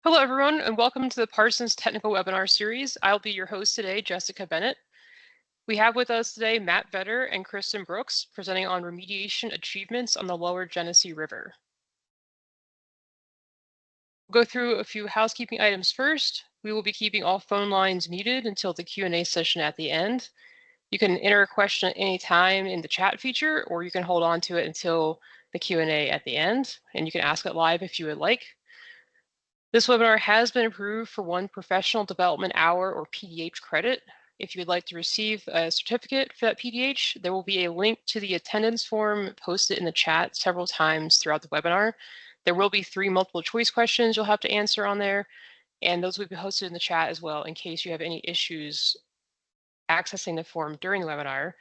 Hello, everyone, and welcome to the Parsons Technical Webinar Series. I'll be your host today, Jessica Bennett. We have with us today Matt Vetter and Kristen Brooks presenting on remediation achievements on the lower Genesee River. We'll go through a few housekeeping items first. We will be keeping all phone lines muted until the Q&A session at the end. You can enter a question at any time in the chat feature, or you can hold on to it until the Q&A at the end, and you can ask it live if you would like. This webinar has been approved for 1 professional development hour or PDH credit. If you would like to receive a certificate for that PDH, there will be a link to the attendance form posted in the chat several times throughout the webinar. There will be 3 multiple choice questions you'll have to answer on there, and those will be posted in the chat as well in case you have any issues accessing the form during the webinar.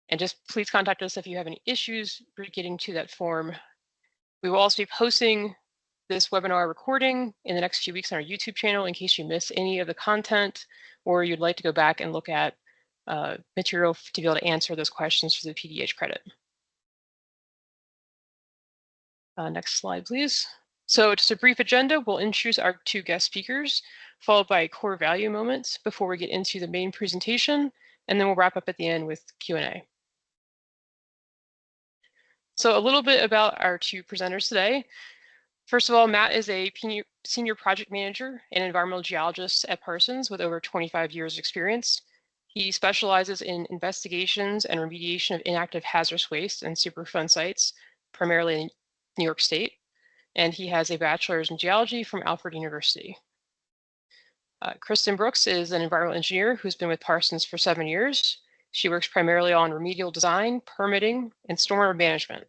And just please contact us if you have any issues getting to that form. We will also be posting this webinar recording in the next few weeks on our YouTube channel in case you miss any of the content or you'd like to go back and look at material to be able to answer those questions for the PDH credit. Next slide, please. So just a brief agenda, we'll introduce our 2 guest speakers, followed by a core value moment before we get into the main presentation, and then we'll wrap up at the end with Q&A. So a little bit about our 2 presenters today. First of all, Matt is a senior project manager and environmental geologist at Parsons with over 25 years experience. He specializes in investigations and remediation of inactive hazardous waste and Superfund sites, primarily in New York State. And he has a bachelor's in geology from Alfred University. Kristen Brooks is an environmental engineer who's been with Parsons for 7 years. She works primarily on remedial design, permitting, and stormwater management.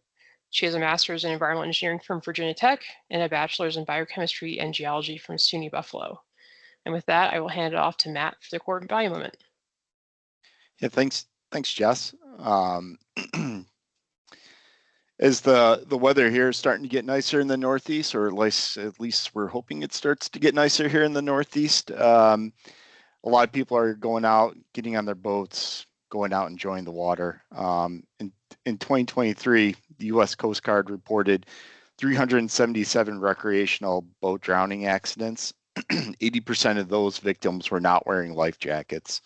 She has a master's in environmental engineering from Virginia Tech and a bachelor's in biochemistry and geology from SUNY Buffalo. And with that, I will hand it off to Matt for the core value moment. Yeah, thanks, Jess. As the weather here is starting to get nicer in the Northeast, or at least we're hoping it starts to get nicer here in the Northeast. A lot of people are going out, getting on their boats, going out enjoying the water. In 2023, the U.S. Coast Guard reported 377 recreational boat drowning accidents. 80% of those victims were not wearing life jackets.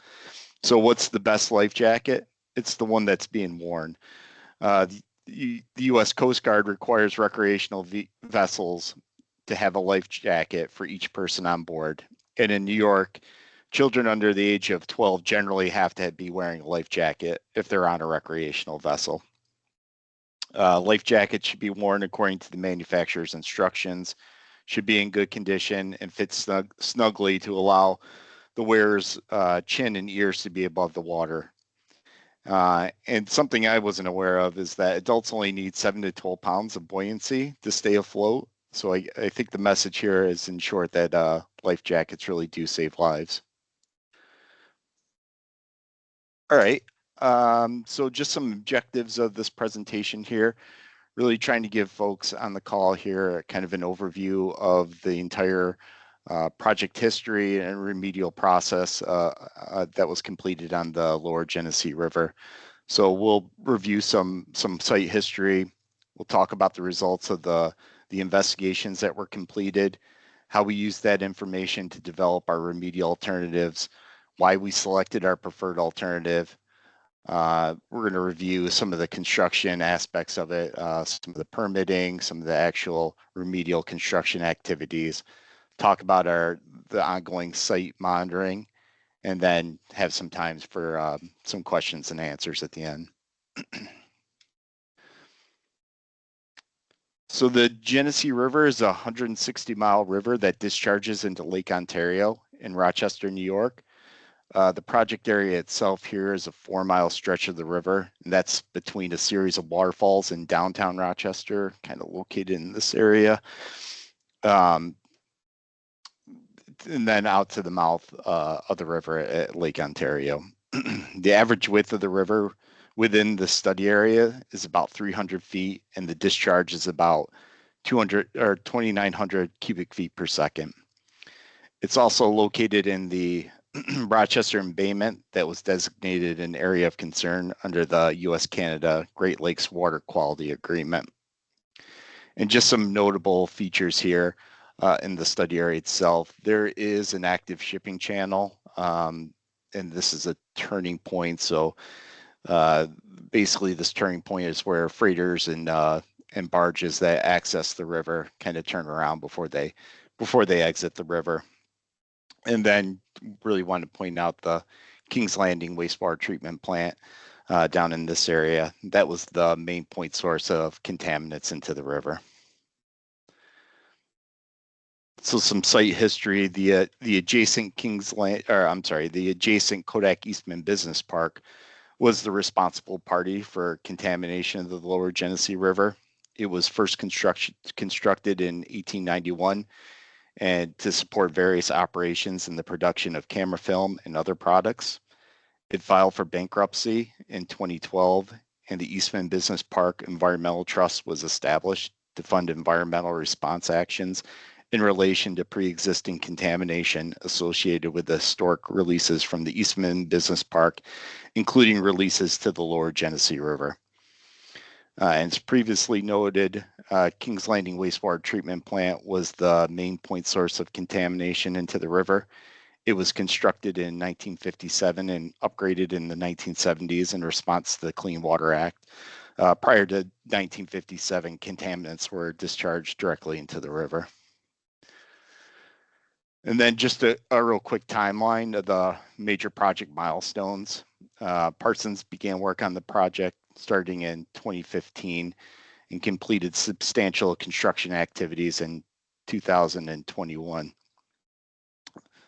So what's the best life jacket? It's the one that's being worn. The U.S. Coast Guard requires recreational vessels to have a life jacket for each person on board. And in New York, children under the age of 12 generally have to be wearing a life jacket if they're on a recreational vessel. Life jackets should be worn according to the manufacturer's instructions, should be in good condition and fit snugly to allow the wearer's chin and ears to be above the water. And something I wasn't aware of is that adults only need 7 to 12 pounds of buoyancy to stay afloat. So I think the message here is, in short, that life jackets really do save lives. All right, so just some objectives of this presentation here. Really trying to give folks on the call here kind of an overview of the entire project history and remedial process that was completed on the lower Genesee River. So we'll review some site history. We'll talk about the results of the investigations that were completed, how we used that information to develop our remedial alternatives, why we selected our preferred alternative. We're going to review some of the construction aspects of it, some of the permitting, some of the actual remedial construction activities, talk about the ongoing site monitoring, and then have some times for some questions and answers at the end. So the Genesee River is a 160-mile river that discharges into Lake Ontario in Rochester, New York. The project area itself here is a 4-mile stretch of the river, and that's between a series of waterfalls in downtown Rochester, kind of located in this area. And then out to the mouth of the river at Lake Ontario. The average width of the river within the study area is about 300 feet, and the discharge is about 2,900 cubic feet per second. It's also located in the Rochester embayment that was designated an area of concern under the U.S.-Canada Great Lakes Water Quality Agreement. And just some notable features here. in the study area itself. There is an active shipping channel, and this is a turning point. So basically, this turning point is where freighters and barges that access the river kind of turn around before they exit the river. And then really want to point out the Kings Landing wastewater treatment plant down in this area. That was the main point source of contaminants into the river. So some site history: the adjacent the adjacent Kodak Eastman Business Park was the responsible party for contamination of the lower Genesee River. It was first constructed in 1891 and to support various operations in the production of camera film and other products. It filed for bankruptcy in 2012, and the Eastman Business Park Environmental Trust was established to fund environmental response actions in relation to pre-existing contamination associated with the historic releases from the Eastman Business Park, including releases to the lower Genesee River. And as previously noted, Kings Landing wastewater treatment plant was the main point source of contamination into the river. It was constructed in 1957 and upgraded in the 1970s in response to the Clean Water Act. Prior to 1957, contaminants were discharged directly into the river. And then just a real quick timeline of the major project milestones. Parsons began work on the project starting in 2015 and completed substantial construction activities in 2021.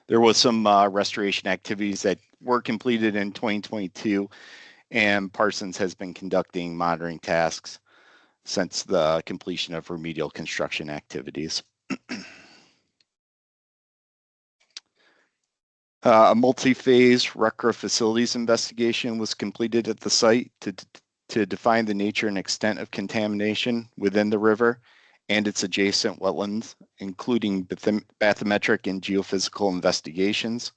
There was some restoration activities that were completed in 2022, and Parsons has been conducting monitoring tasks since the completion of remedial construction activities. A multi-phase RUCRA facilities investigation was completed at the site to define the nature and extent of contamination within the river and its adjacent wetlands, including bathymetric and geophysical investigations,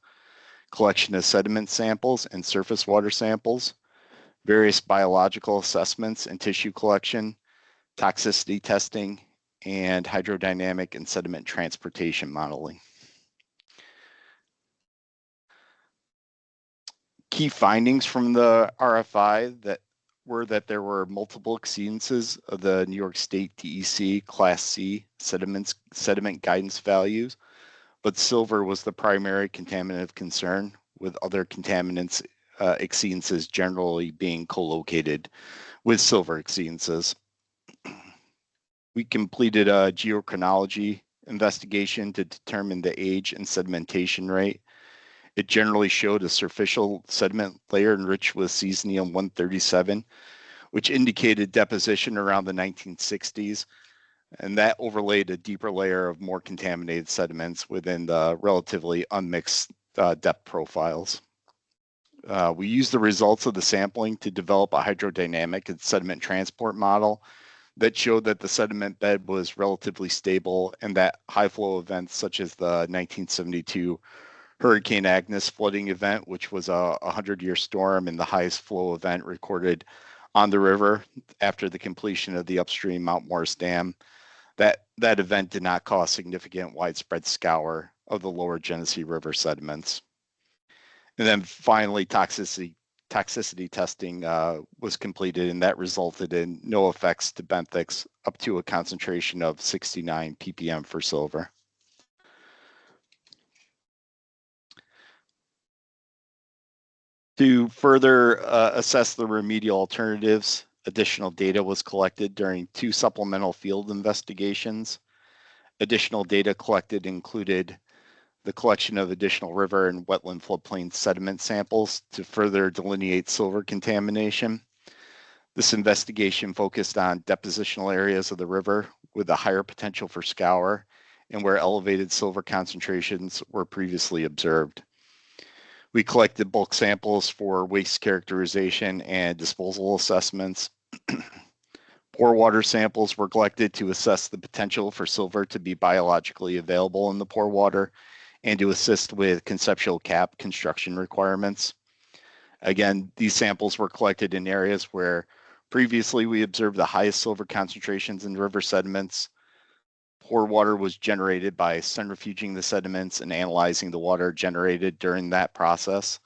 collection of sediment samples and surface water samples, various biological assessments and tissue collection, toxicity testing, and hydrodynamic and sediment transportation modeling. Key findings from the RFI were that there were multiple exceedances of the New York State DEC Class C sediment guidance values, but silver was the primary contaminant of concern, with other contaminants exceedances generally being co-located with silver exceedances. We completed a geochronology investigation to determine the age and sedimentation rate. It generally showed a superficial sediment layer enriched with cesium-137, which indicated deposition around the 1960s, and that overlaid a deeper layer of more contaminated sediments within the relatively unmixed depth profiles. We used the results of the sampling to develop a hydrodynamic and sediment transport model that showed that the sediment bed was relatively stable and that high flow events such as the 1972 Hurricane Agnes flooding event, which was a 100-year storm and the highest flow event recorded on the river after the completion of the upstream Mount Morris Dam, that event did not cause significant widespread scour of the lower Genesee River sediments. And then finally, toxicity testing was completed, and that resulted in no effects to benthics up to a concentration of 69 ppm for silver. To further assess the remedial alternatives, additional data was collected during 2 supplemental field investigations. Additional data collected included the collection of additional river and wetland floodplain sediment samples to further delineate silver contamination. This investigation focused on depositional areas of the river with a higher potential for scour and where elevated silver concentrations were previously observed. We collected bulk samples for waste characterization and disposal assessments. Pore water samples were collected to assess the potential for silver to be biologically available in the pore water and to assist with conceptual cap construction requirements. Again, these samples were collected in areas where previously we observed the highest silver concentrations in river sediments. Pore water was generated by centrifuging the sediments and analyzing the water generated during that process.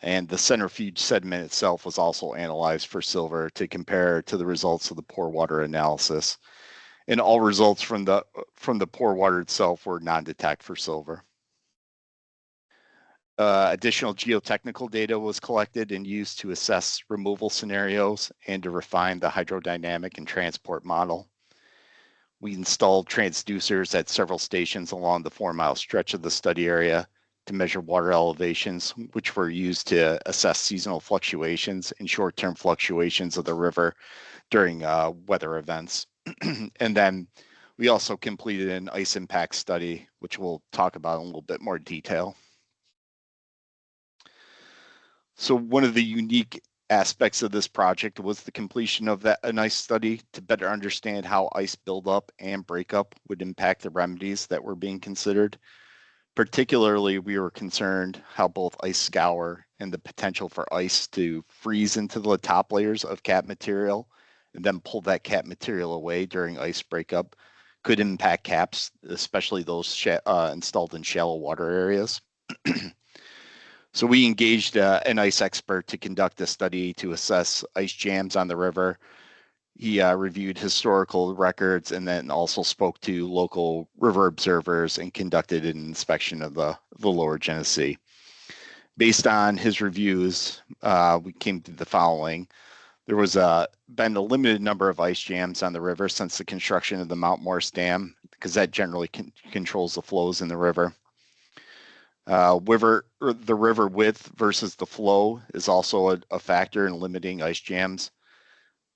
And the centrifuge sediment itself was also analyzed for silver to compare to the results of the pore water analysis. And all results from the pore water itself were non-detect for silver. Additional geotechnical data was collected and used to assess removal scenarios and to refine the hydrodynamic and transport model. We installed transducers at several stations along the 4-mile stretch of the study area to measure water elevations, which were used to assess seasonal fluctuations and short-term fluctuations of the river during weather events. And then we also completed an ice impact study, which we'll talk about in a little bit more detail. So one of the unique aspects of this project was the completion of an ice study to better understand how ice buildup and breakup would impact the remedies that were being considered. Particularly, we were concerned how both ice scour and the potential for ice to freeze into the top layers of cap material and then pull that cap material away during ice breakup could impact caps, especially those installed in shallow water areas. So we engaged an ice expert to conduct a study to assess ice jams on the river. He reviewed historical records and then also spoke to local river observers and conducted an inspection of the lower Genesee. Based on his reviews, we came to the following. There was been a limited number of ice jams on the river since the construction of the Mount Morris Dam, because that generally controls the flows in the river. The river width versus the flow is also a factor in limiting ice jams.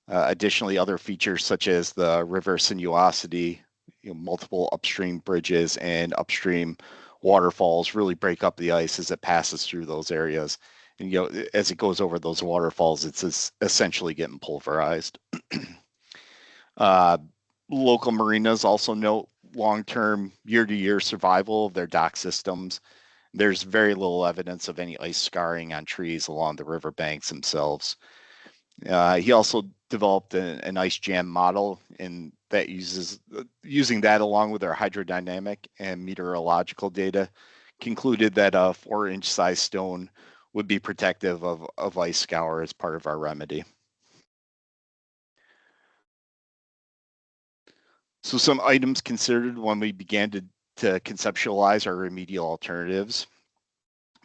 Additionally, other features such as the river sinuosity, multiple upstream bridges and upstream waterfalls really break up the ice as it passes through those areas. And as it goes over those waterfalls, it's essentially getting pulverized. Local marinas also note long-term, year-to-year survival of their dock systems. There's very little evidence of any ice scarring on trees along the riverbanks themselves. He also developed an ice jam model, and that using that along with our hydrodynamic and meteorological data, concluded that a 4-inch size stone would be protective of ice scour as part of our remedy. So some items considered when we began to conceptualize our remedial alternatives.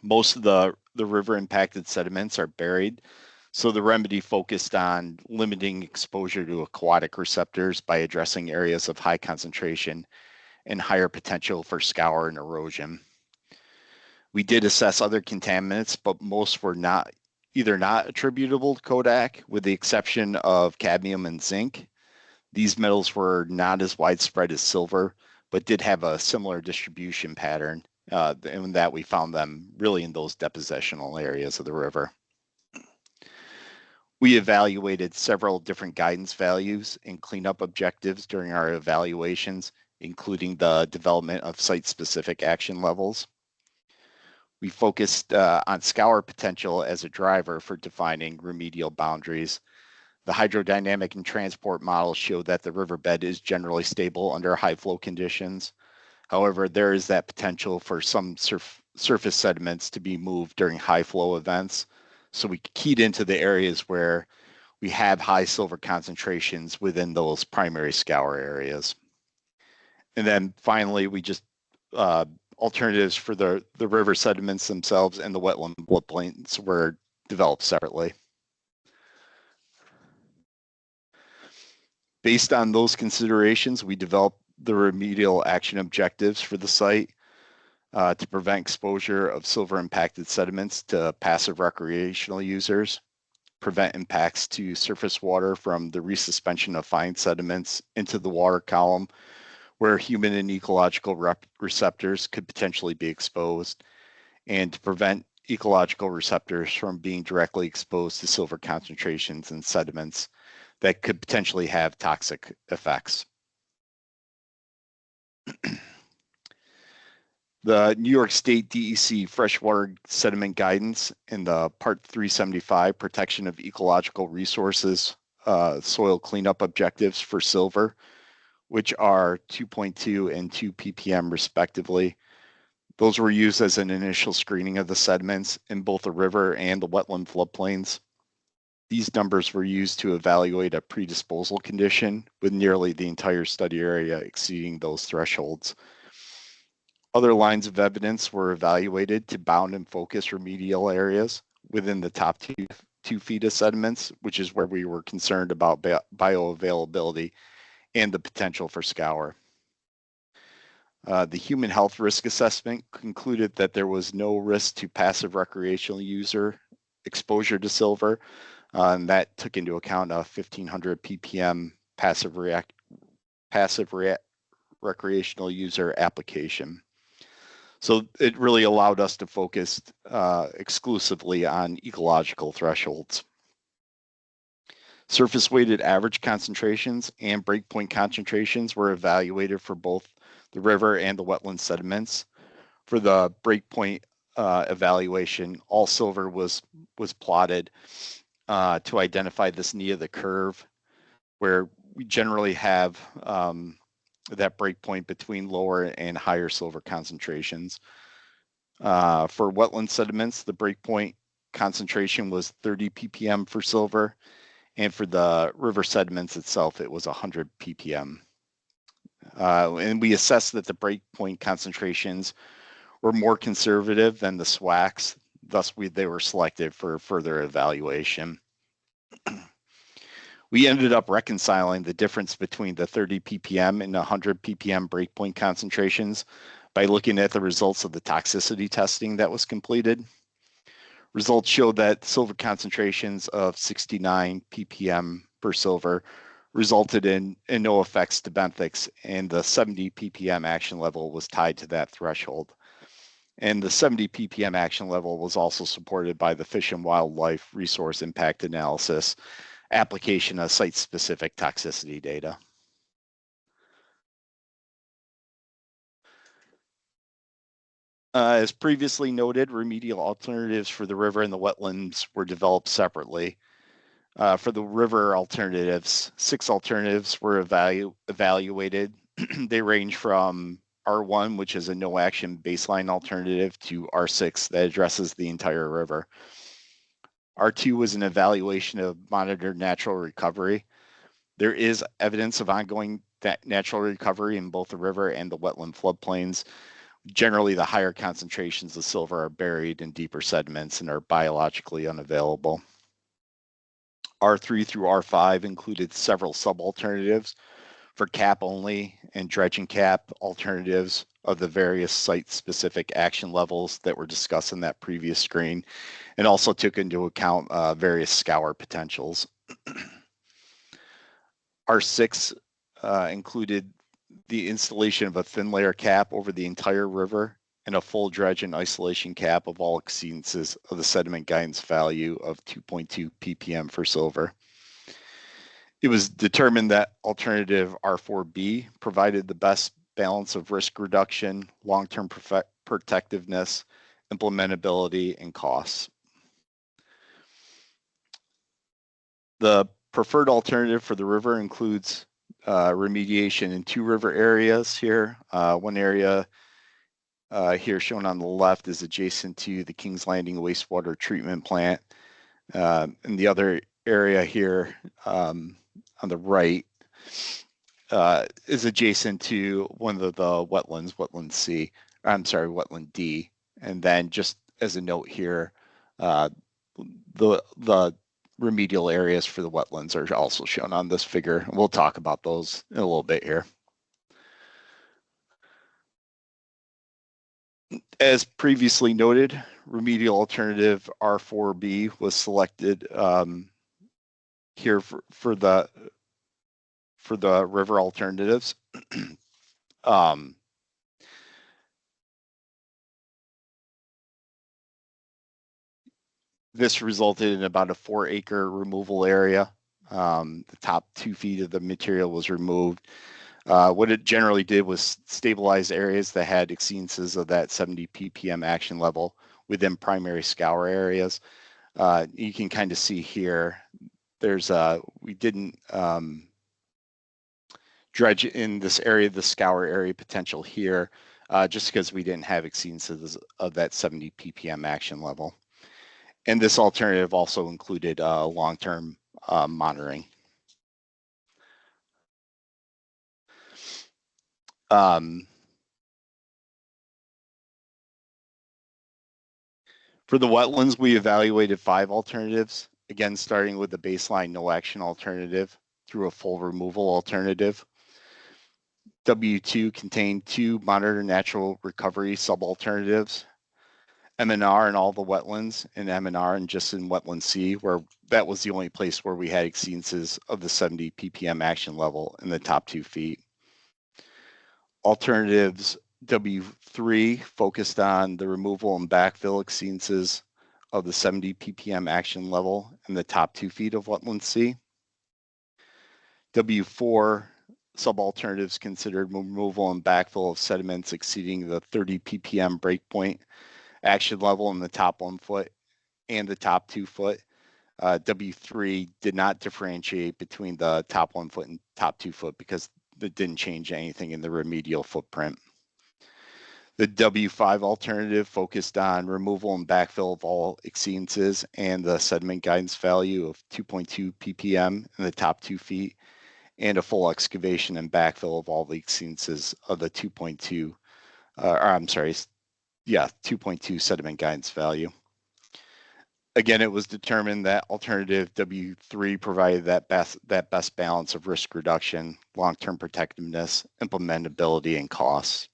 Most of the river impacted sediments are buried, so the remedy focused on limiting exposure to aquatic receptors by addressing areas of high concentration and higher potential for scour and erosion. We did assess other contaminants, but most were either not attributable to Kodak, with the exception of cadmium and zinc. These metals were not as widespread as silver, but did have a similar distribution pattern, in that we found them really in those depositional areas of the river. We evaluated several different guidance values and cleanup objectives during our evaluations, including the development of site-specific action levels. We focused on scour potential as a driver for defining remedial boundaries. The hydrodynamic and transport models show that the riverbed is generally stable under high flow conditions. However, there is that potential for some surface sediments to be moved during high flow events. So we keyed into the areas where we have high silver concentrations within those primary scour areas. And then finally, we just alternatives for the river sediments themselves and the wetland floodplains were developed separately. Based on those considerations, we developed the remedial action objectives for the site to prevent exposure of silver impacted sediments to passive recreational users, prevent impacts to surface water from the resuspension of fine sediments into the water column where human and ecological receptors could potentially be exposed, and to prevent ecological receptors from being directly exposed to silver concentrations in sediments that could potentially have toxic effects. The New York State DEC freshwater sediment guidance in the Part 375 protection of ecological resources soil cleanup objectives for silver which are 2.2 and 2 ppm respectively. Those were used as an initial screening of the sediments in both the river and the wetland floodplains. These numbers were used to evaluate a predisposal condition, with nearly the entire study area exceeding those thresholds. Other lines of evidence were evaluated to bound and focus remedial areas within the top 2 feet of sediments, which is where we were concerned about bioavailability and the potential for scour. The human health risk assessment concluded that there was no risk to passive recreational user exposure to silver, and that took into account a 1500 ppm passive recreational user application. So it really allowed us to focus exclusively on ecological thresholds. Surface weighted average concentrations and breakpoint concentrations were evaluated for both the river and the wetland sediments. For the breakpoint evaluation, all silver was plotted to identify this knee of the curve, where we generally have that breakpoint between lower and higher silver concentrations. For wetland sediments, the breakpoint concentration was 30 ppm for silver, and for the river sediments itself, it was 100 ppm. And we assessed that the breakpoint concentrations were more conservative than the SWACs, thus they were selected for further evaluation. We ended up reconciling the difference between the 30 ppm and 100 ppm breakpoint concentrations by looking at the results of the toxicity testing that was completed. Results showed that silver concentrations of 69 ppm per silver resulted in no effects to benthics, and the 70 ppm action level was tied to that threshold. And the 70 ppm action level was also supported by the Fish and Wildlife Resource Impact Analysis application of site-specific toxicity data. As previously noted, remedial alternatives for the river and the wetlands were developed separately. For the river alternatives, 6 alternatives were evaluated. They range from R1, which is a no-action baseline alternative, to R6 that addresses the entire river. R2 was an evaluation of monitored natural recovery. There is evidence of ongoing natural recovery in both the river and the wetland floodplains. Generally, the higher concentrations of silver are buried in deeper sediments and are biologically unavailable. R3 through R5 included several sub-alternatives for cap only and dredge and cap alternatives of the various site-specific action levels that were discussed in that previous screen, and also took into account various scour potentials. R6 included the installation of a thin layer cap over the entire river and a full dredge and isolation cap of all exceedances of the sediment guidance value of 2.2 ppm for silver. It was determined that alternative R4B provided the best balance of risk reduction, long-term protectiveness, implementability, and costs. The preferred alternative for the river includes remediation in 2 river areas here. One area here shown on the left is adjacent to the Kings Landing wastewater treatment plant. And the other area here on the right is adjacent to one of the wetlands, Wetland D. And then just as a note here, the remedial areas for the wetlands are also shown on this figure. We'll talk about those in a little bit here. As previously noted, remedial alternative R4B was selected here for the river alternatives. This resulted in about a 4-acre removal area. The top 2 feet of the material was removed. What it generally did was stabilize areas that had exceedances of that 70 ppm action level within primary scour areas. You can kind of see here, we didn't dredge in this area, the scour area potential here, just because we didn't have exceedances of that 70 ppm action level. And this alternative also included long-term monitoring. For the wetlands, we evaluated 5 alternatives, again, starting with the baseline no action alternative through a full removal alternative. W2 contained 2 monitor natural recovery sub-alternatives, MNR in all the wetlands and MNR and just in wetland C, where that was the only place where we had exceedances of the 70 ppm action level in the top 2 feet. Alternatives W3 focused on the removal and backfill exceedances of the 70 ppm action level in the top 2 feet of wetland C. W4 subalternatives considered removal and backfill of sediments exceeding the 30 ppm breakpoint action level in the top 1 foot and the top 2 foot. W3 did not differentiate between the top 1 foot and top 2 foot because it didn't change anything in the remedial footprint. The W5 alternative focused on removal and backfill of all exceedances and the sediment guidance value of 2.2 ppm in the top 2 feet and a full excavation and backfill of all the exceedances of the 2.2, 2.2 sediment guidance value. Again, it was determined that alternative W3 provided that best balance of risk reduction, long-term protectiveness, implementability, and costs.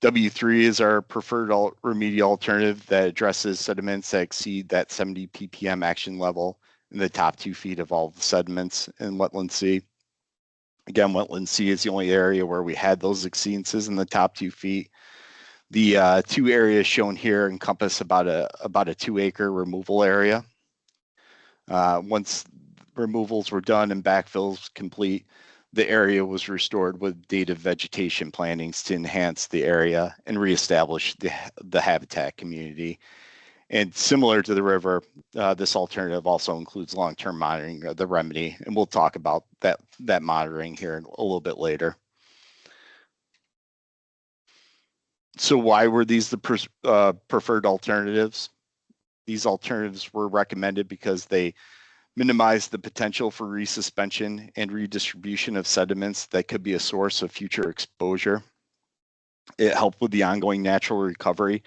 W3 is our preferred remedial alternative that addresses sediments that exceed that 70 ppm action level in the top 2 feet of all the sediments in wetland C. Again, wetland C is the only area where we had those exceedances in the top 2 feet. The 2 areas shown here encompass about a 2-acre removal area. Once removals were done and backfills complete, the area was restored with native vegetation plantings to enhance the area and reestablish the habitat community. And similar to the river, this alternative also includes long-term monitoring of the remedy, and we'll talk about that monitoring here a little bit later. So why were these the preferred alternatives? These alternatives were recommended because they minimize the potential for resuspension and redistribution of sediments that could be a source of future exposure. It helped with the ongoing natural recovery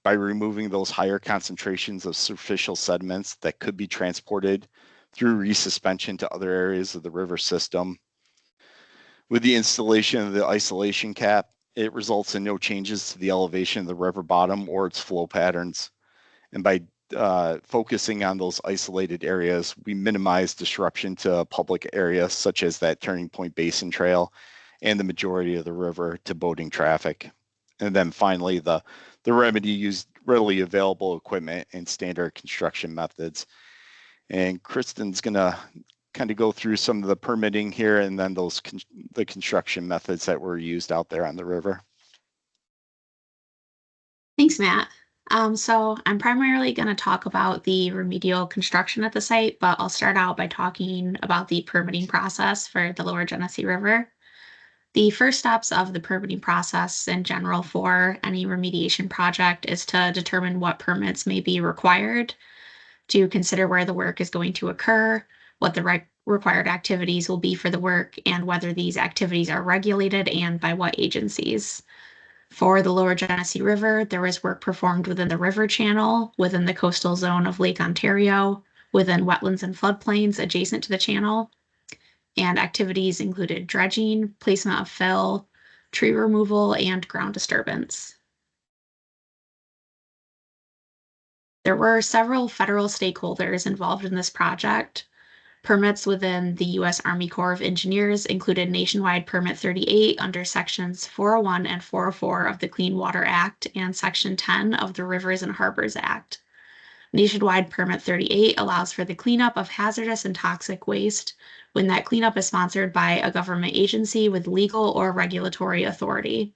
by removing those higher concentrations of superficial sediments that could be transported through resuspension to other areas of the river system. With the installation of the isolation cap, it results in no changes to the elevation of the river bottom or its flow patterns. And by focusing on those isolated areas, we minimize disruption to public areas such as that Turning Point Basin Trail and the majority of the river to boating traffic. And then finally, the remedy used readily available equipment and standard construction methods. And Kristen's going to kind of go through some of the permitting here and then the construction methods that were used out there on the river. Thanks, Matt. So I'm primarily going to talk about the remedial construction at the site, but I'll start out by talking about the permitting process for the Lower Genesee River. The first steps of the permitting process in general for any remediation project is to determine what permits may be required, to consider where the work is going to occur, what the required activities will be for the work, and whether these activities are regulated and by what agencies. For the Lower Genesee River, there was work performed within the river channel, within the coastal zone of Lake Ontario, within wetlands and floodplains adjacent to the channel, and activities included dredging, placement of fill, tree removal, and ground disturbance. There were several federal stakeholders involved in this project. Permits within the U.S. Army Corps of Engineers included Nationwide Permit 38 under Sections 401 and 404 of the Clean Water Act and Section 10 of the Rivers and Harbors Act. Nationwide Permit 38 allows for the cleanup of hazardous and toxic waste when that cleanup is sponsored by a government agency with legal or regulatory authority.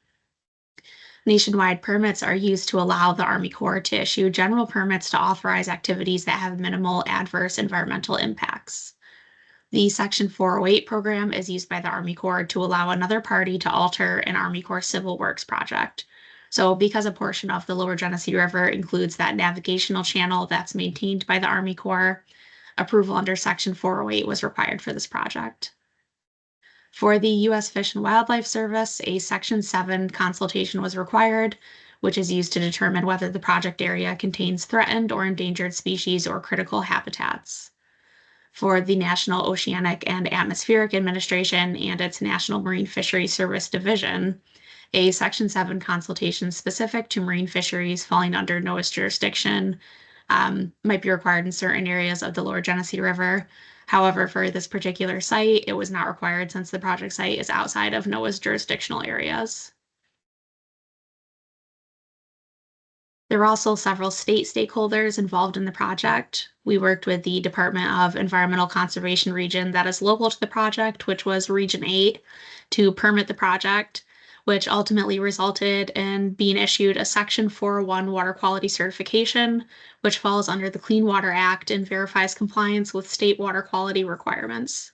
Nationwide permits are used to allow the Army Corps to issue general permits to authorize activities that have minimal adverse environmental impacts. The Section 408 program is used by the Army Corps to allow another party to alter an Army Corps civil works project. So because a portion of the lower Genesee River includes that navigational channel that's maintained by the Army Corps, approval under Section 408 was required for this project. For the U.S. Fish and Wildlife Service, a Section 7 consultation was required, which is used to determine whether the project area contains threatened or endangered species or critical habitats. For the National Oceanic and Atmospheric Administration and its National Marine Fisheries Service Division, a Section 7 consultation specific to marine fisheries falling under NOAA's jurisdiction might be required in certain areas of the lower Genesee River. However, for this particular site, it was not required since the project site is outside of NOAA's jurisdictional areas. There were also several state stakeholders involved in the project. We worked with the Department of Environmental Conservation region that is local to the project, which was Region 8, to permit the project, which ultimately resulted in being issued a Section 401 water quality certification, which falls under the Clean Water Act and verifies compliance with state water quality requirements.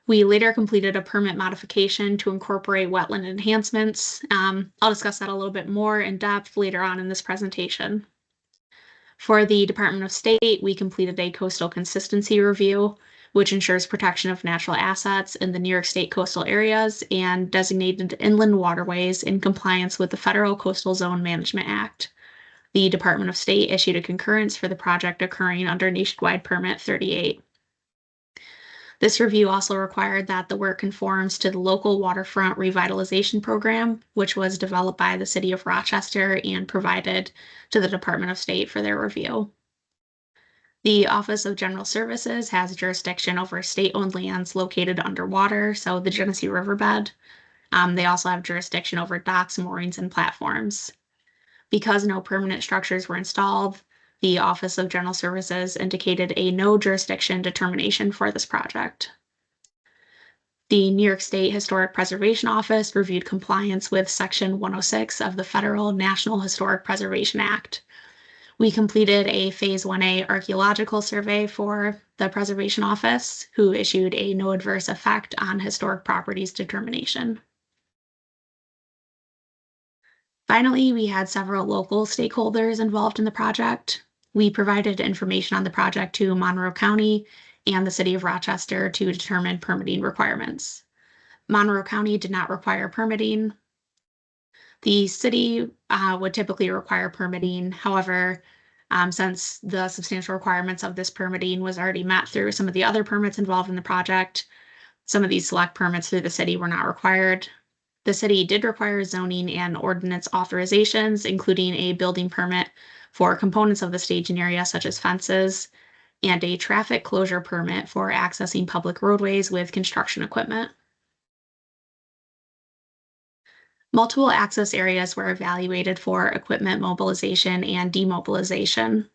We later completed a permit modification to incorporate wetland enhancements. I'll discuss that a little bit more in depth later on in this presentation. For the Department of State, we completed a coastal consistency review, which ensures protection of natural assets in the New York State coastal areas and designated inland waterways in compliance with the Federal Coastal Zone Management Act. The Department of State issued a concurrence for the project occurring under Nationwide Permit 38. This review also required that the work conforms to the local waterfront revitalization program, which was developed by the city of Rochester and provided to the Department of State for their review. The Office of General Services has jurisdiction over state-owned lands located underwater, so the Genesee riverbed. They also have jurisdiction over docks, moorings, and platforms. Because no permanent structures were installed, the Office of General Services indicated a no jurisdiction determination for this project. The New York State Historic Preservation Office reviewed compliance with Section 106 of the Federal National Historic Preservation Act. We completed a Phase 1A archaeological survey for the Preservation Office, who issued a no adverse effect on historic properties determination. Finally, we had several local stakeholders involved in the project. We provided information on the project to Monroe County and the city of Rochester to determine permitting requirements. Monroe County did not require permitting. The city would typically require permitting. However, since the substantial requirements of this permitting was already met through some of the other permits involved in the project, some of these select permits through the city were not required. The city did require zoning and ordinance authorizations, including a building permit for components of the staging area, such as fences, and a traffic closure permit for accessing public roadways with construction equipment. Multiple access areas were evaluated for equipment mobilization and demobilization.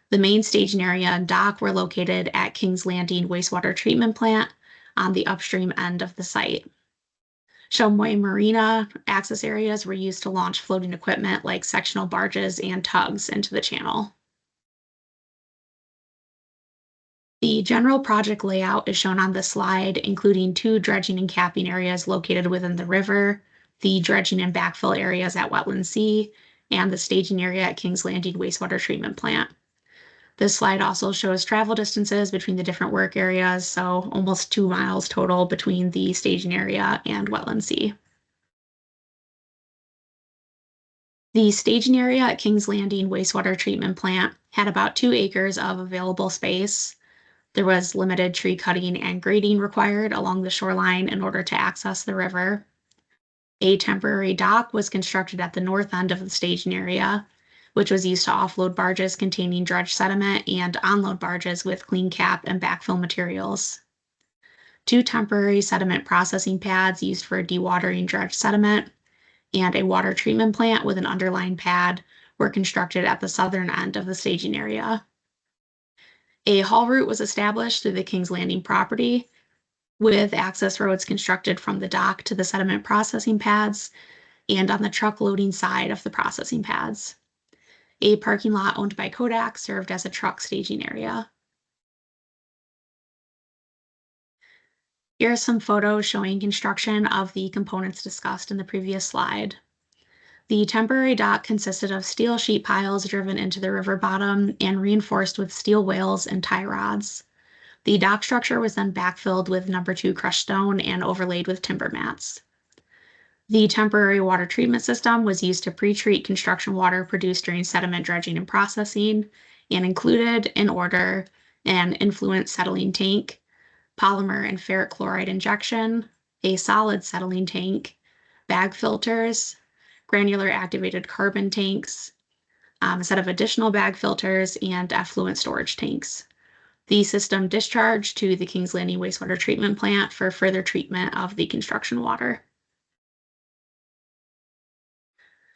The main staging area and dock were located at Kings Landing Wastewater Treatment Plant on the upstream end of the site. Shumway Marina access areas were used to launch floating equipment like sectional barges and tugs into the channel. The general project layout is shown on this slide, including 2 dredging and capping areas located within the river, the dredging and backfill areas at Wetland C, and the staging area at Kings Landing Wastewater Treatment Plant. This slide also shows travel distances between the different work areas, so almost 2 miles total between the staging area and Wetland C. The staging area at Kings Landing Wastewater Treatment Plant had about 2 acres of available space. There was limited tree cutting and grading required along the shoreline in order to access the river. A temporary dock was constructed at the north end of the staging area, which was used to offload barges containing dredged sediment and onload barges with clean cap and backfill materials. 2 temporary sediment processing pads used for dewatering dredged sediment and a water treatment plant with an underlying pad were constructed at the southern end of the staging area. A haul route was established through the Kings Landing property, with access roads constructed from the dock to the sediment processing pads and on the truck loading side of the processing pads. A parking lot owned by Kodak served as a truck staging area. Here are some photos showing construction of the components discussed in the previous slide. The temporary dock consisted of steel sheet piles driven into the river bottom and reinforced with steel whales and tie rods. The dock structure was then backfilled with number 2 crushed stone and overlaid with timber mats. The temporary water treatment system was used to pre-treat construction water produced during sediment dredging and processing, and included, in order, an influent settling tank, polymer and ferric chloride injection, a solid settling tank, bag filters, granular activated carbon tanks, a set of additional bag filters, and effluent storage tanks. The system discharged to the Kings Landing wastewater treatment plant for further treatment of the construction water.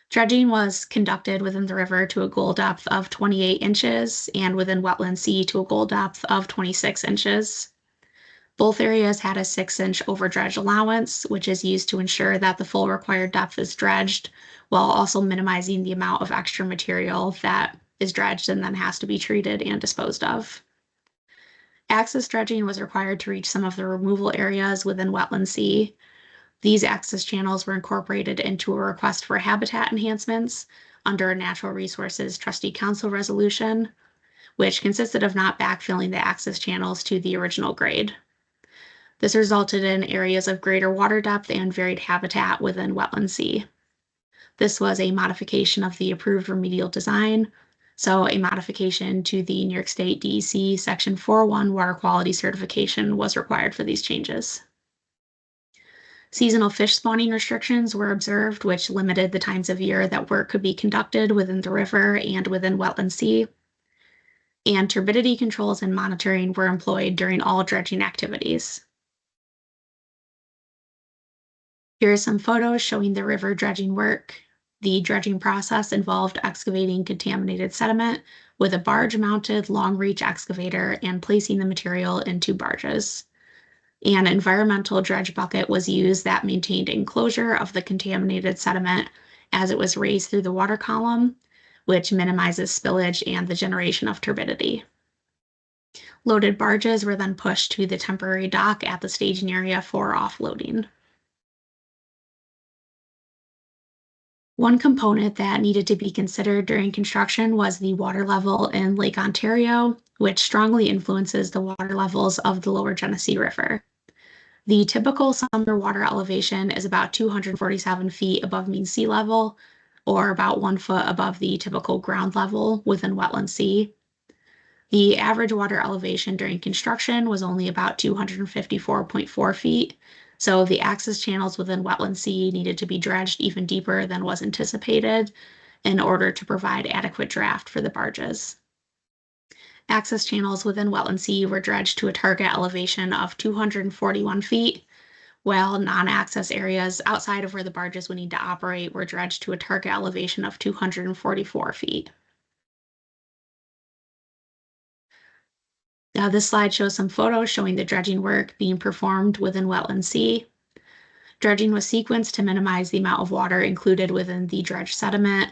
Dredging was conducted within the river to a goal depth of 28 inches and within wetland sea to a goal depth of 26 inches. Both areas had a 6-inch overdredge allowance, which is used to ensure that the full required depth is dredged, while also minimizing the amount of extra material that is dredged and then has to be treated and disposed of. Access dredging was required to reach some of the removal areas within wetland sea. These access channels were incorporated into a request for habitat enhancements under a Natural Resources Trustee Council resolution, which consisted of not backfilling the access channels to the original grade. This resulted in areas of greater water depth and varied habitat within wetland sea. This was a modification of the approved remedial design, so a modification to the New York State DEC Section 401 water quality certification was required for these changes. Seasonal fish spawning restrictions were observed, which limited the times of year that work could be conducted within the river and within wetland sea. And turbidity controls and monitoring were employed during all dredging activities. Here are some photos showing the river dredging work. The dredging process involved excavating contaminated sediment with a barge-mounted long-reach excavator and placing the material into barges. An environmental dredge bucket was used that maintained enclosure of the contaminated sediment as it was raised through the water column, which minimizes spillage and the generation of turbidity. Loaded barges were then pushed to the temporary dock at the staging area for offloading. One component that needed to be considered during construction was the water level in Lake Ontario, which strongly influences the water levels of the lower Genesee River. The typical summer water elevation is about 247 feet above mean sea level, or about 1 foot above the typical ground level within wetland sea. The average water elevation during construction was only about 254.4 feet, so the access channels within wetland sea needed to be dredged even deeper than was anticipated in order to provide adequate draft for the barges. Access channels within wetland sea were dredged to a target elevation of 241 feet, while non-access areas outside of where the barges would need to operate were dredged to a target elevation of 244 feet. Now, this slide shows some photos showing the dredging work being performed within wetland sea. Dredging was sequenced to minimize the amount of water included within the dredged sediment.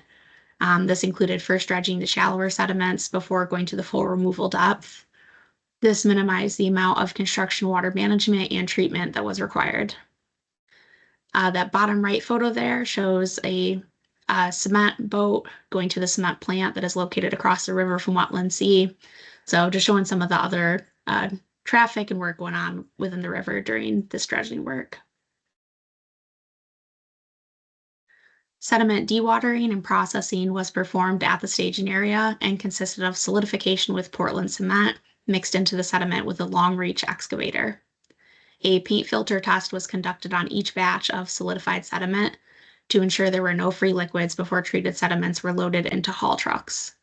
This included first dredging the shallower sediments before going to the full removal depth. This minimized the amount of construction water management and treatment that was required. That bottom right photo there shows a cement boat going to the cement plant that is located across the river from wetland sea. So just showing some of the other traffic and work going on within the river during this dredging work. Sediment dewatering and processing was performed at the staging area and consisted of solidification with Portland cement mixed into the sediment with a long reach excavator. A paint filter test was conducted on each batch of solidified sediment to ensure there were no free liquids before treated sediments were loaded into haul trucks.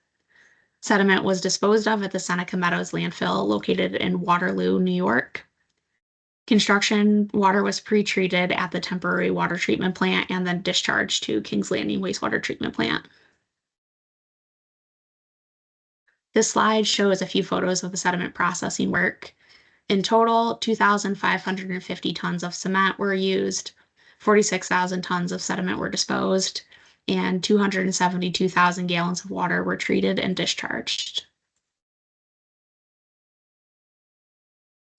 Sediment was disposed of at the Seneca Meadows landfill located in Waterloo, New York. Construction water was pre-treated at the temporary water treatment plant and then discharged to Kings Landing wastewater treatment plant. This slide shows a few photos of the sediment processing work. In total, 2,550 tons of cement were used, 46,000 tons of sediment were disposed, and 272,000 gallons of water were treated and discharged.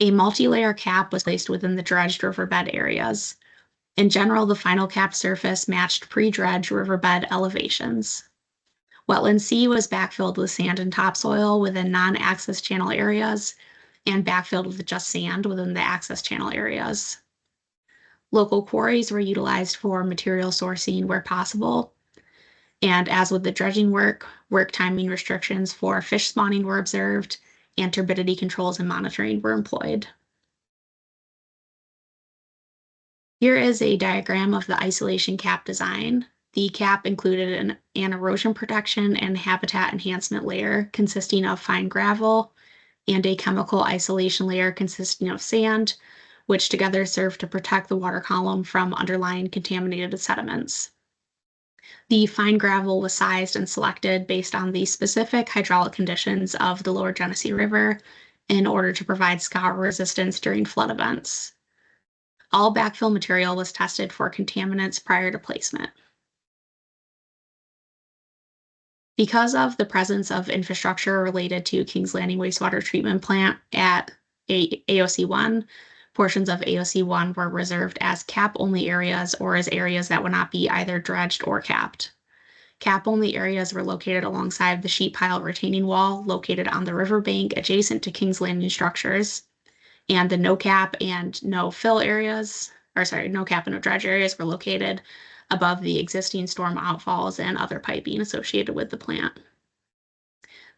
A multi-layer cap was placed within the dredged riverbed areas. In general, the final cap surface matched pre-dredge riverbed elevations. Wetland C was backfilled with sand and topsoil within non-access channel areas and backfilled with just sand within the access channel areas. Local quarries were utilized for material sourcing where possible. And as with the dredging work timing restrictions for fish spawning were observed, and turbidity controls and monitoring were employed. Here is a diagram of the isolation cap design. The cap included an erosion protection and habitat enhancement layer consisting of fine gravel and a chemical isolation layer consisting of sand, which together serve to protect the water column from underlying contaminated sediments. The fine gravel was sized and selected based on the specific hydraulic conditions of the lower Genesee River in order to provide scour resistance during flood events. All backfill material was tested for contaminants prior to placement. Because of the presence of infrastructure related to Kings Landing wastewater treatment plant at AOC 1, portions of AOC 1 were reserved as cap-only areas or as areas that would not be either dredged or capped. Cap-only areas were located alongside the sheet pile retaining wall located on the riverbank adjacent to Kings Landing structures, and the no cap and no fill areas, no cap and no dredge areas were located above the existing storm outfalls and other piping associated with the plant.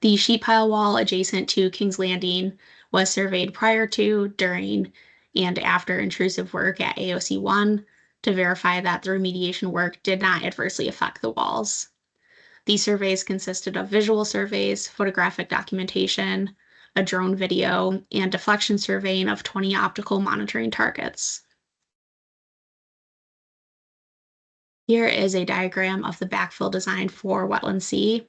The sheet pile wall adjacent to Kings Landing was surveyed prior to, during, and after intrusive work at AOC 1 to verify that the remediation work did not adversely affect the walls. These surveys consisted of visual surveys, photographic documentation, a drone video, and deflection surveying of 20 optical monitoring targets. Here is a diagram of the backfill design for Wetland C.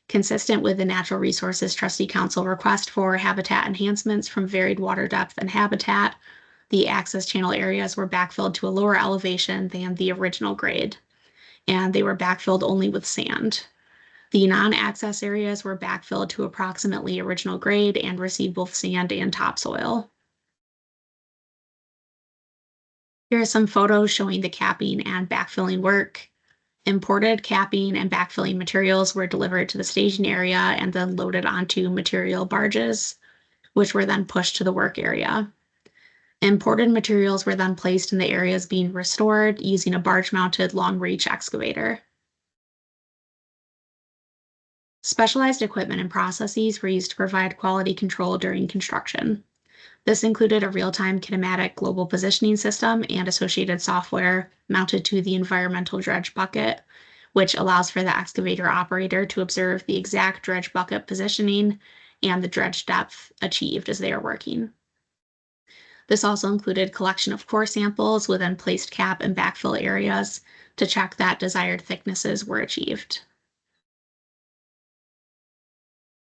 Consistent with the Natural Resources Trustee Council request for habitat enhancements from varied water depth and habitat, the access channel areas were backfilled to a lower elevation than the original grade, and they were backfilled only with sand. The non-access areas were backfilled to approximately original grade and received both sand and topsoil. Here are some photos showing the capping and backfilling work. Imported capping and backfilling materials were delivered to the staging area and then loaded onto material barges, which were then pushed to the work area. Imported materials were then placed in the areas being restored using a barge-mounted long-reach excavator. Specialized equipment and processes were used to provide quality control during construction. This included a real-time kinematic global positioning system and associated software mounted to the environmental dredge bucket, which allows for the excavator operator to observe the exact dredge bucket positioning and the dredge depth achieved as they are working. This also included collection of core samples within placed cap and backfill areas to check that desired thicknesses were achieved.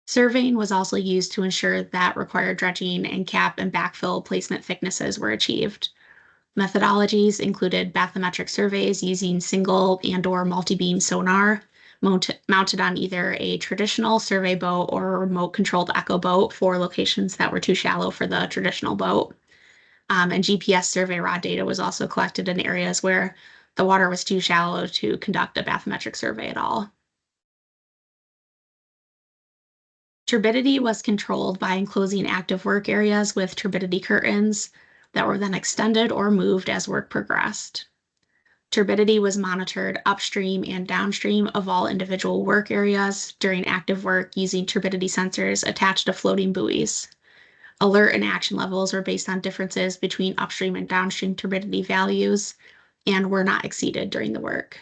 Surveying was also used to ensure that required dredging and cap and backfill placement thicknesses were achieved. Methodologies included bathymetric surveys using single and/or multi-beam sonar mounted on either a traditional survey boat or a remote-controlled echo boat for locations that were too shallow for the traditional boat. And GPS survey rod data was also collected in areas where the water was too shallow to conduct a bathymetric survey at all. Turbidity was controlled by enclosing active work areas with turbidity curtains that were then extended or moved as work progressed. Turbidity was monitored upstream and downstream of all individual work areas during active work using turbidity sensors attached to floating buoys. Alert and action levels were based on differences between upstream and downstream turbidity values and were not exceeded during the work.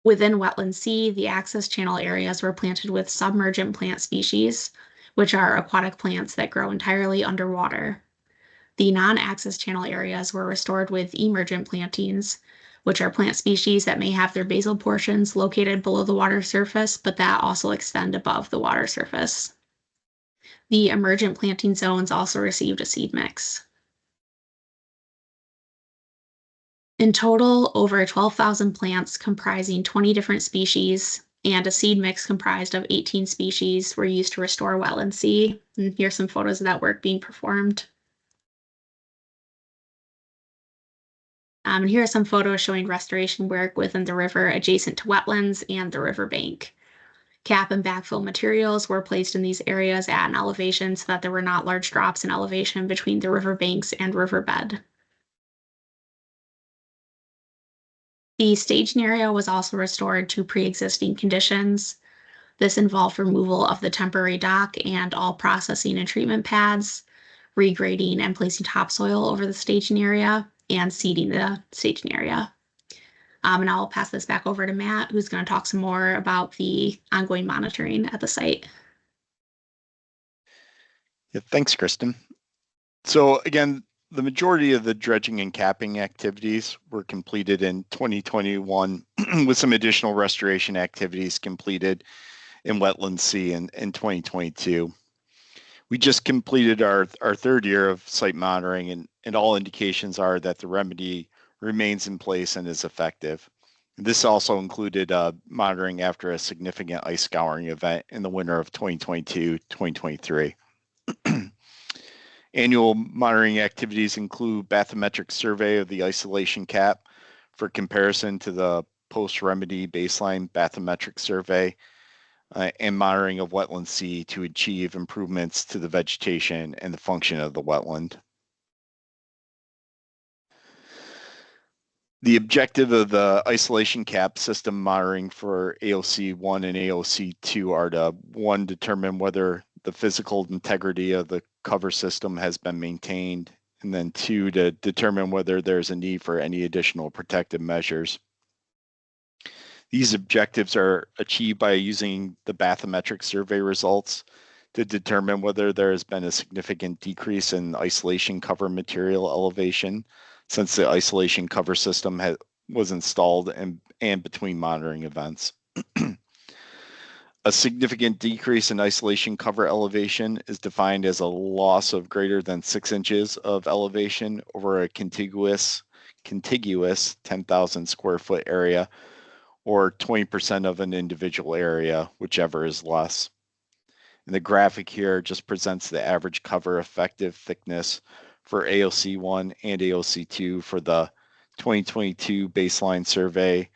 Within Wetland C, the access channel areas were planted with submergent plant species, which are aquatic plants that grow entirely underwater. The non-access channel areas were restored with emergent plantings, which are plant species that may have their basal portions located below the water surface, but that also extend above the water surface. The emergent planting zones also received a seed mix. In total, over 12,000 plants comprising 20 different species and a seed mix comprised of 18 species were used to restore wetland sea. And here's some photos of that work being performed. And here are some photos showing restoration work within the river adjacent to wetlands and the riverbank. Cap and backfill materials were placed in these areas at an elevation so that there were not large drops in elevation between the riverbanks and riverbed. The staging area was also restored to pre-existing conditions. This involved removal of the temporary dock and all processing and treatment pads, regrading and placing topsoil over the staging area, and seeding the staging area. And I'll pass this back over to Matt, who's going to talk some more about the ongoing monitoring at the site. Yeah, thanks, Kristen. So again, the majority of the dredging and capping activities were completed in 2021 with some additional restoration activities completed in Wetland Sea in 2022. We just completed our third year of site monitoring, and all indications are that the remedy remains in place and is effective. This also included monitoring after a significant ice scouring event in the winter of 2022-2023. Annual monitoring activities include bathymetric survey of the isolation cap for comparison to the post-remedy baseline bathymetric survey, and monitoring of wetland sea to achieve improvements to the vegetation and the function of the wetland. The objective of the isolation cap system monitoring for AOC 1 and AOC 2 are to, one, determine whether the physical integrity of the cover system has been maintained, and then two, to determine whether there's a need for any additional protective measures. These objectives are achieved by using the bathymetric survey results to determine whether there has been a significant decrease in isolation cover material elevation since the isolation cover system was installed and between monitoring events. A significant decrease in isolation cover elevation is defined as a loss of greater than 6 inches of elevation over a contiguous 10,000 square foot area, or 20% of an individual area, whichever is less. And the graphic here just presents the average cover effective thickness for AOC1 and AOC2 for the 2022 baseline survey,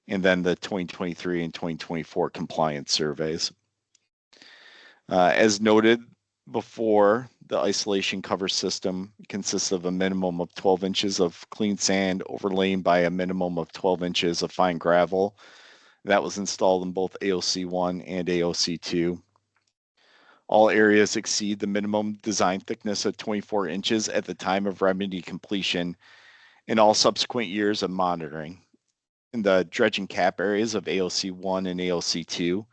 and then the 2023 and 2024 compliance surveys. As noted before, the isolation cover system consists of a minimum of 12 inches of clean sand overlain by a minimum of 12 inches of fine gravel. That was installed in both AOC1 and AOC2. All areas exceed the minimum design thickness of 24 inches at the time of remedy completion in all subsequent years of monitoring. In the dredge and cap areas of AOC1 and AOC2,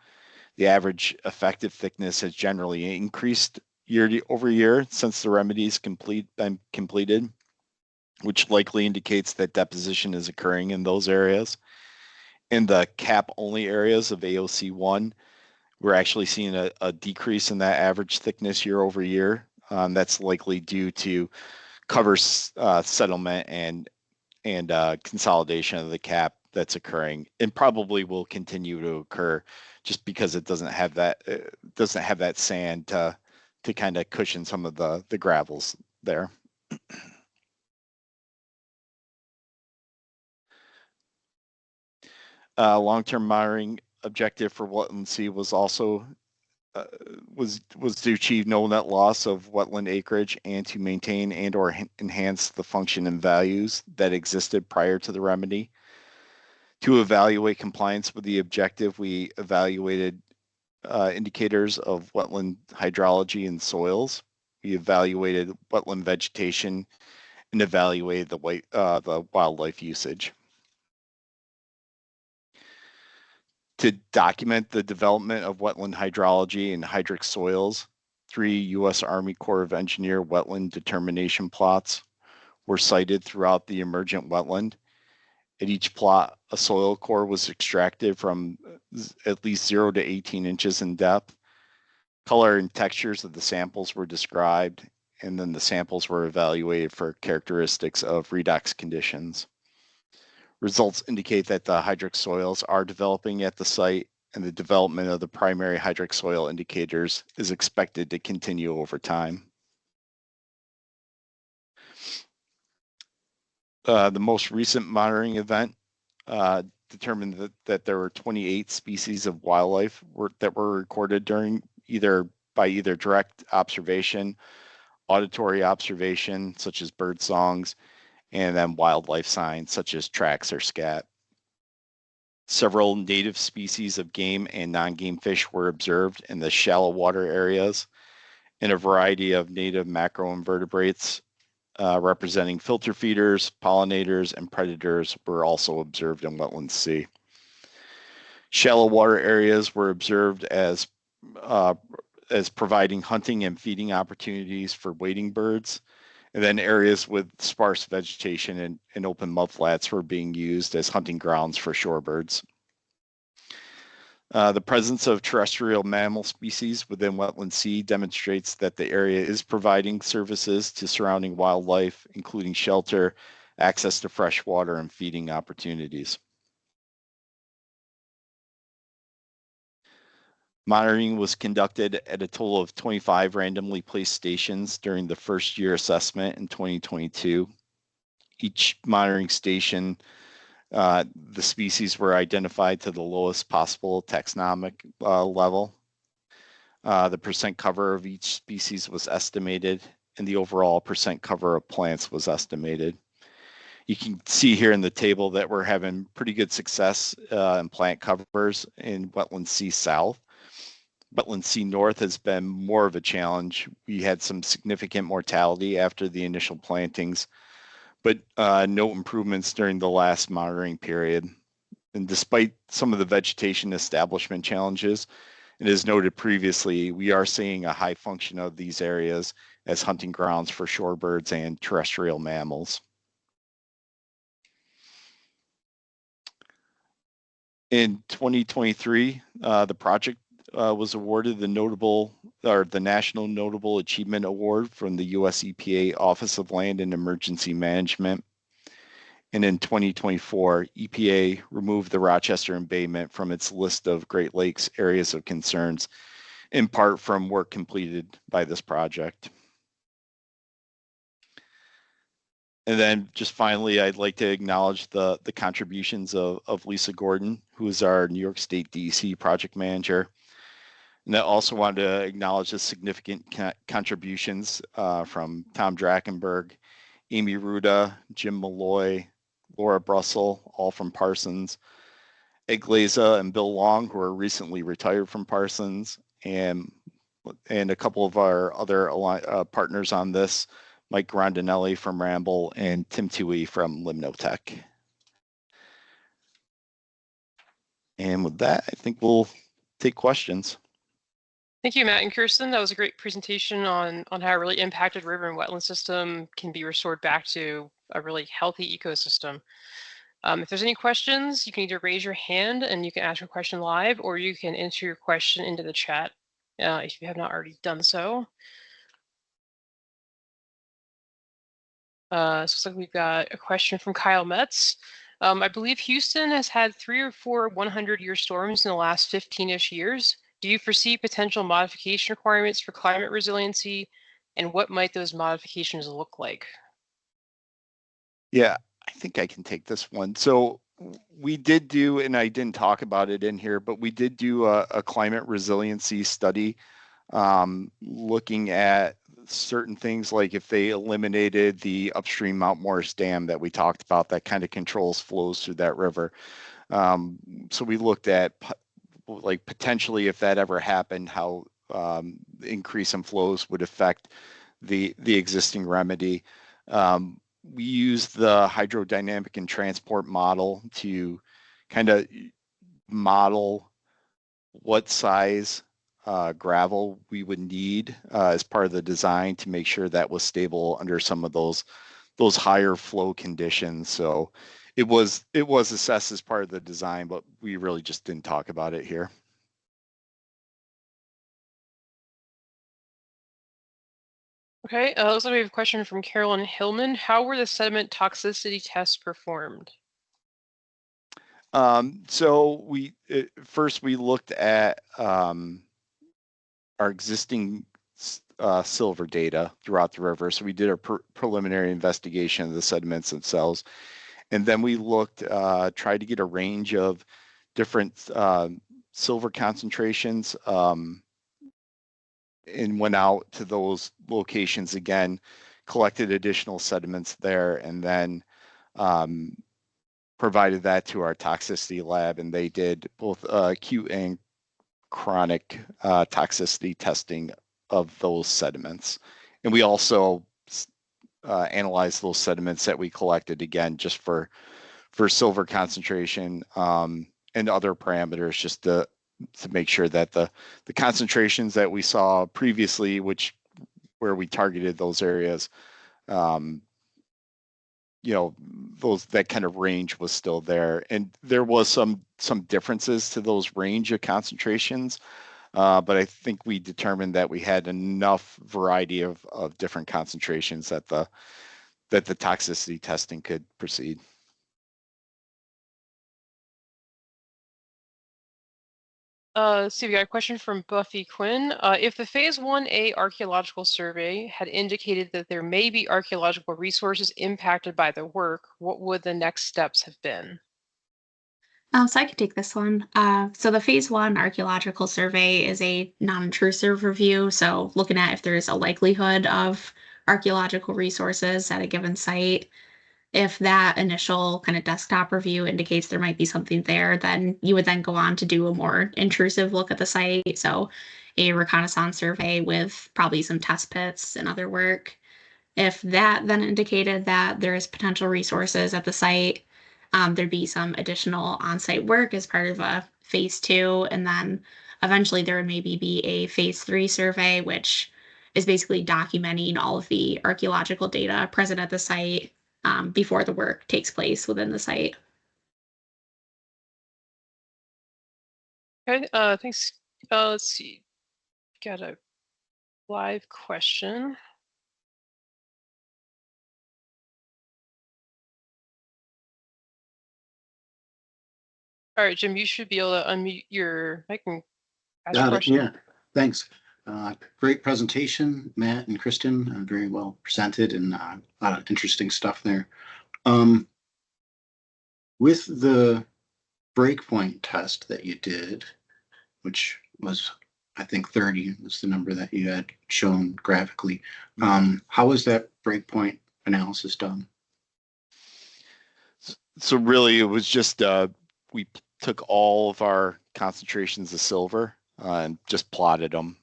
the average effective thickness has generally increased year over year since the remedies been completed, which likely indicates that deposition is occurring in those areas. In the cap only areas of AOC1, we're actually seeing a decrease in that average thickness year over year. That's likely due to cover settlement and consolidation of the cap that's occurring, and probably will continue to occur just because it doesn't have that sand to kind of cushion some of the gravels there. Long-term monitoring objective for wetland sea was also was to achieve no net loss of wetland acreage and to maintain and or enhance the function and values that existed prior to the remedy. To evaluate compliance with the objective, we evaluated indicators of wetland hydrology and soils. We evaluated wetland vegetation and evaluated the wildlife usage. To document the development of wetland hydrology and hydric soils, 3 U.S. Army Corps of Engineer wetland determination plots were sited throughout the emergent wetland. At each plot, a soil core was extracted from at least 0 to 18 inches in depth. Color and textures of the samples were described, and then the samples were evaluated for characteristics of redox conditions. Results indicate that the hydric soils are developing at the site and the development of the primary hydric soil indicators is expected to continue over time. The most recent monitoring event determined that there were 28 species of wildlife that were recorded during by either direct observation, auditory observation, such as bird songs, and then wildlife signs, such as tracks or scat. Several native species of game and non-game fish were observed in the shallow water areas, and a variety of native macroinvertebrates representing filter feeders, pollinators, and predators were also observed in Wetland Sea. Shallow water areas were observed as providing hunting and feeding opportunities for wading birds, and then areas with sparse vegetation and open mudflats were being used as hunting grounds for shorebirds. The presence of terrestrial mammal species within Wetland Sea demonstrates that the area is providing services to surrounding wildlife, including shelter, access to fresh water, and feeding opportunities. Monitoring was conducted at a total of 25 randomly placed stations during the first year assessment in 2022. Each monitoring station, the species were identified to the lowest possible taxonomic level. The percent cover of each species was estimated, and the overall percent cover of plants was estimated. You can see here in the table that we're having pretty good success in plant covers in Wetland Sea South. Wetland Sea North has been more of a challenge. We had some significant mortality after the initial plantings, but no improvements during the last monitoring period. And despite some of the vegetation establishment challenges, and as noted previously, we are seeing a high function of these areas as hunting grounds for shorebirds and terrestrial mammals. In 2023, the project was awarded the National Notable Achievement Award from the US EPA Office of Land and Emergency Management. And in 2024, EPA removed the Rochester embayment from its list of Great Lakes areas of concerns, in part from work completed by this project. And then just finally, I'd like to acknowledge the contributions of Lisa Gordon, who is our New York State DEC project manager. And I also wanted to acknowledge the significant contributions from Tom Drachenberg, Amy Ruda, Jim Malloy, Laura Brussel, all from Parsons, Ed Glaza and Bill Long, who are recently retired from Parsons, and a couple of our other partners on this, Mike Grondinelli from Ramble and Tim Toohey from Limnotech. And with that, I think we'll take questions. Thank you, Matt and Kirsten. That was a great presentation on how a really impacted river and wetland system can be restored back to a really healthy ecosystem. If there's any questions, you can either raise your hand and you can ask your question live, or you can enter your question into the chat if you have not already done so. So it looks like we've got a question from Kyle Metz. I believe Houston has had 3 or 4 100-year storms in the last 15-ish years. Do you foresee potential modification requirements for climate resiliency, and what might those modifications look like? Yeah, I think I can take this one. So we did do, and I didn't talk about it in here, but we did do a climate resiliency study looking at certain things, like if they eliminated the upstream Mount Morris Dam that we talked about that kind of controls flows through that river. So we looked at like potentially if that ever happened, how increase in flows would affect the existing remedy. We used the hydrodynamic and transport model to kind of model what size gravel we would need as part of the design to make sure that was stable under some of those higher flow conditions. So it was assessed as part of the design, but we really just didn't talk about it here. Okay, looks like we have a question from Carolyn Hillman. How were the sediment toxicity tests performed? So first we looked at our existing silver data throughout the river. So we did a preliminary investigation of the sediments themselves. And then we looked, tried to get a range of different silver concentrations and went out to those locations again, collected additional sediments there, and then provided that to our toxicity lab. And they did both acute and chronic toxicity testing of those sediments. And we also analyzed those sediments that we collected again just for silver concentration and other parameters, just to make sure that the concentrations that we saw previously, where we targeted those areas, that kind of range was still there. And there was some differences to those range of concentrations, but I think we determined that we had enough variety of different concentrations that the toxicity testing could proceed. So we got a question from Buffy Quinn. If the Phase 1A archaeological survey had indicated that there may be archaeological resources impacted by the work, what would the next steps have been? So I could take this one. So the phase one archaeological survey is a non-intrusive review. So looking at if there's a likelihood of archaeological resources at a given site. If that initial kind of desktop review indicates there might be something there, then you would then go on to do a more intrusive look at the site. So a reconnaissance survey with probably some test pits and other work. If that then indicated that there is potential resources at the site, there'd be some additional on-site work as part of a phase two, and then eventually there would maybe be a phase three survey, which is basically documenting all of the archaeological data present at the site before the work takes place within the site. Okay, thanks. Let's see. Got a live question. All right, Jim, you should be able to unmute your mic and ask your Got it. question. Yeah, thanks. Great presentation, Matt and Kristen. Very well presented and a lot of interesting stuff there. With the breakpoint test that you did, which was, I think 30 was the number that you had shown graphically. How was that breakpoint analysis done? So really, it was just we took all of our concentrations of silver and just plotted them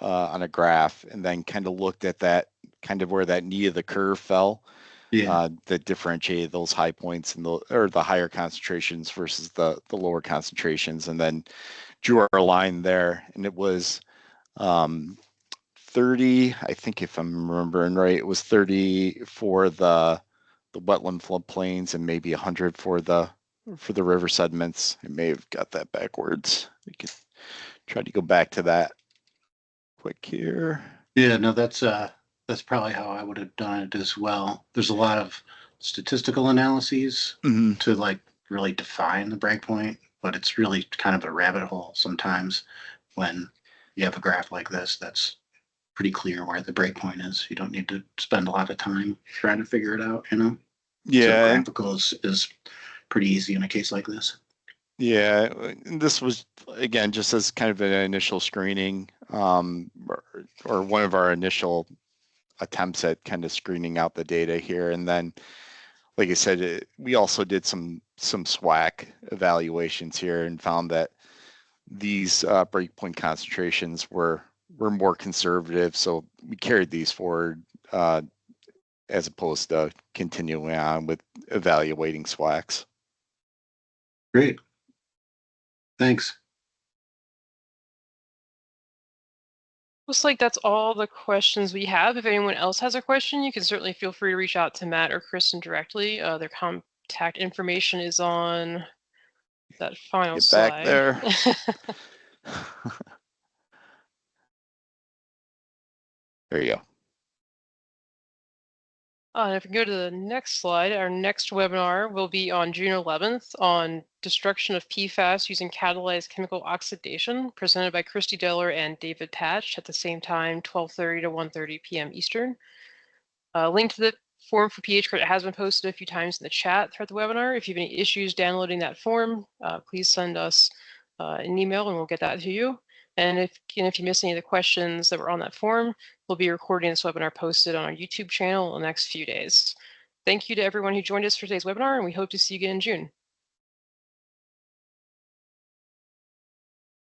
on a graph, and then kind of looked at that, kind of where that knee of the curve fell. Yeah. That differentiated those high points and the higher concentrations versus the lower concentrations, and then drew our line there. And it was 30, I think, if I'm remembering right, it was 30 for the wetland floodplains and maybe 100 for the river sediments. I may have got that backwards. We can try to go back to that quick here. Yeah, no, that's probably how I would have done it as well. There's a lot of statistical analyses to like really define the breakpoint, but it's really kind of a rabbit hole sometimes when you have a graph like this that's pretty clear where the breakpoint is. You don't need to spend a lot of time trying to figure it out, you know? Yeah. So graphical is pretty easy in a case like this. Yeah, and this was again just as kind of an initial screening, or one of our initial attempts at kind of screening out the data here. And then, like I said, we also did some SWAC evaluations here and found that these breakpoint concentrations were more conservative. So we carried these forward as opposed to continuing on with evaluating SWACs. Great. Thanks. Looks like that's all the questions we have. If anyone else has a question, you can certainly feel free to reach out to Matt or Kristen directly. Their contact information is on that final Get slide. back there. There you go. And if we go to the next slide, our next webinar will be on June 11th on destruction of PFAS using catalyzed chemical oxidation, presented by Christy Deller and David Patch at the same time, 12:30 to 1:30 p.m. Eastern. Link to the form for pH credit has been posted a few times in the chat throughout the webinar. If you have any issues downloading that form, please send us an email and we'll get that to you. And if you miss any of the questions that were on that form, we'll be recording this webinar posted on our YouTube channel in the next few days. Thank you to everyone who joined us for today's webinar, and we hope to see you again in June.